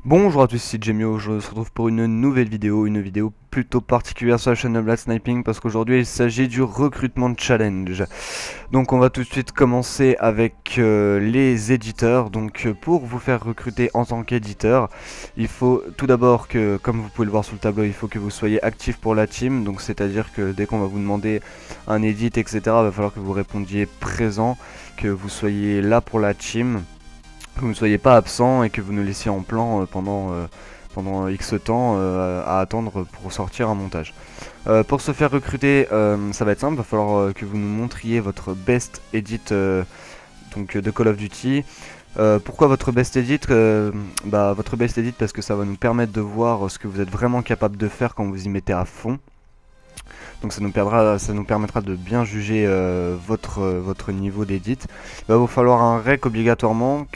Bonjour à tous, c'est Jemio, je se retrouve pour une nouvelle vidéo, plutôt particulière sur la chaîne de Black Sniping parce qu'aujourd'hui il s'agit du recrutement de challenge. Donc on va tout de suite commencer avec les éditeurs. Donc pour vous faire recruter en tant qu'éditeur, il faut tout d'abord que, comme vous pouvez le voir sur le tableau, il faut que vous soyez actif pour la team. Donc c'est à dire que dès qu'on va vous demander un edit, etc., il va falloir que vous répondiez présent, que vous soyez là pour la team, que vous ne soyez pas absent et que vous nous laissiez en plan pendant X temps à attendre pour sortir un montage. Pour se faire recruter, ça va être simple, il va falloir que vous nous montriez votre best edit de Call of Duty. Pourquoi votre best edit Votre best edit parce que ça va nous permettre de voir ce que vous êtes vraiment capable de faire quand vous y mettez à fond. Donc ça nous permettra de bien juger votre niveau d'édit. Il va vous falloir un rec obligatoirement,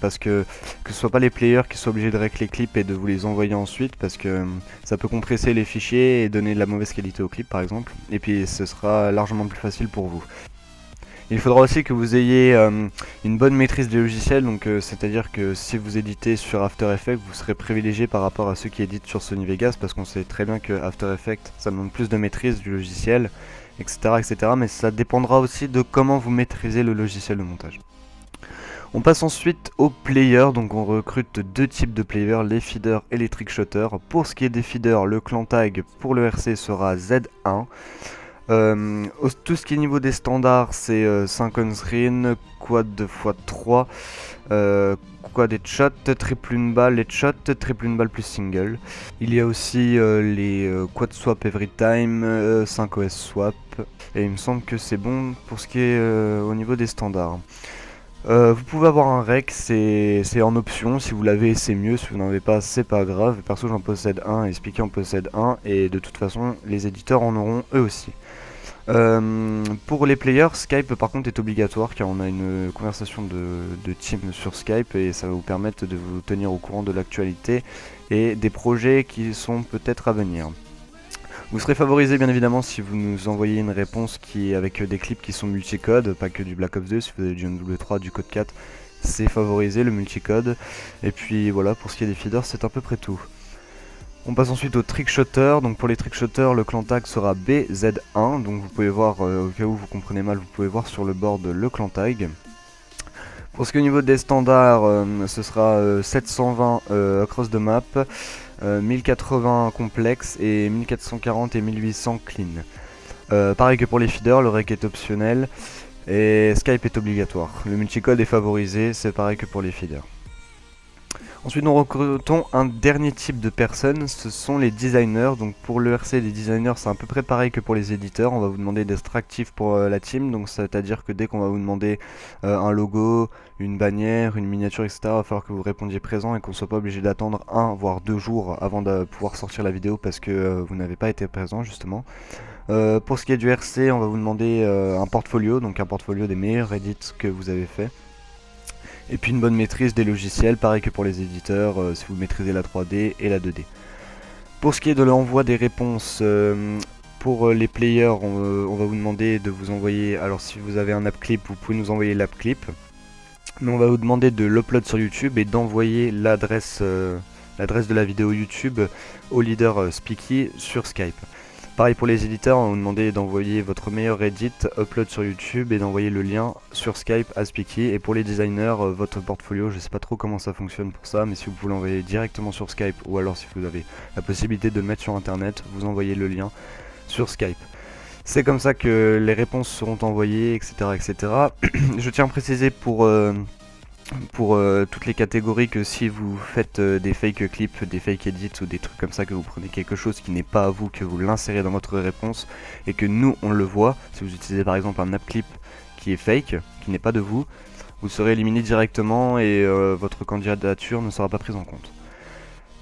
parce que ce soit pas les players qui soient obligés de rec les clips et de vous les envoyer ensuite, parce que ça peut compresser les fichiers et donner de la mauvaise qualité au clip par exemple. Et puis ce sera largement plus facile pour vous. Il faudra aussi que vous ayez une bonne maîtrise des logiciels, donc c'est-à-dire que si vous éditez sur After Effects, vous serez privilégié par rapport à ceux qui éditent sur Sony Vegas, parce qu'on sait très bien que After Effects, ça demande plus de maîtrise du logiciel, etc., etc. Mais ça dépendra aussi de comment vous maîtrisez le logiciel de montage. On passe ensuite aux players, donc on recrute deux types de players, les feeders et les trickshotters. Pour ce qui est des feeders, le clan tag pour le RC sera Z1. Tout ce qui est niveau des standards, c'est 5 on-screen, quad 2x3, quad headshot, triple une balle headshot, triple une balle plus single. Il y a aussi les quad swap every time, 5 OS swap, et il me semble que c'est bon pour ce qui est au niveau des standards. Vous pouvez avoir un rec, c'est en option, si vous l'avez c'est mieux, si vous n'en avez pas c'est pas grave. Perso j'en possède un et Speaky en possède un, et de toute façon les éditeurs en auront eux aussi. Pour les players, Skype par contre est obligatoire car on a une conversation de team sur Skype et ça va vous permettre de vous tenir au courant de l'actualité et des projets qui sont peut-être à venir. Vous serez favorisé bien évidemment si vous nous envoyez une réponse qui est avec des clips qui sont multicode, pas que du Black Ops 2, si vous avez du MW3, du Code 4, c'est favorisé le multicode. Et puis voilà, pour ce qui est des feeders, c'est à peu près tout. On passe ensuite au trickshotter. Donc pour les trickshotters, le clan tag sera BZ1. Donc vous pouvez voir, au cas où vous comprenez mal, vous pouvez voir sur le board le clan tag. Pour ce qui est au niveau des standards, ce sera 720 across the map, 1080 complexe et 1440 et 1800 clean. Pareil que pour les feeders, le rec est optionnel et Skype est obligatoire. Le multicode est favorisé, c'est pareil que pour les feeders. Ensuite nous recrutons un dernier type de personnes, ce sont les designers. Donc pour le RC des designers c'est à peu près pareil que pour les éditeurs, on va vous demander d'être actif pour la team, donc c'est à dire que dès qu'on va vous demander un logo, une bannière, une miniature, etc., il va falloir que vous répondiez présent et qu'on ne soit pas obligé d'attendre 1 voire 2 jours avant de pouvoir sortir la vidéo parce que vous n'avez pas été présent justement. Pour ce qui est du RC, on va vous demander un portfolio, donc un portfolio des meilleurs edits que vous avez fait. Et puis une bonne maîtrise des logiciels, pareil que pour les éditeurs, si vous maîtrisez la 3D et la 2D. Pour ce qui est de l'envoi des réponses, pour les players, on va vous demander de vous envoyer, alors si vous avez un app clip, vous pouvez nous envoyer l'app clip. Mais on va vous demander de l'upload sur YouTube et d'envoyer l'adresse de la vidéo YouTube au leader Speaky sur Skype. Pareil pour les éditeurs, on va vous demander d'envoyer votre meilleur edit, upload sur YouTube et d'envoyer le lien sur Skype à Speaky. Et pour les designers, votre portfolio, je sais pas trop comment ça fonctionne pour ça, mais si vous voulez l'envoyer directement sur Skype ou alors si vous avez la possibilité de le mettre sur internet, vous envoyez le lien sur Skype. C'est comme ça que les réponses seront envoyées, etc. etc. Je tiens à préciser pour toutes les catégories que si vous faites des fake clips, des fake edits ou des trucs comme ça, que vous prenez quelque chose qui n'est pas à vous, que vous l'insérez dans votre réponse et que nous on le voit, si vous utilisez par exemple un app clip qui est fake, qui n'est pas de vous, vous serez éliminé directement et votre candidature ne sera pas prise en compte.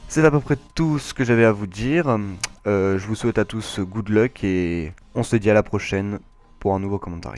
C'est à peu près tout ce que j'avais à vous dire. Je vous souhaite à tous good luck et on se dit à la prochaine pour un nouveau commentaire.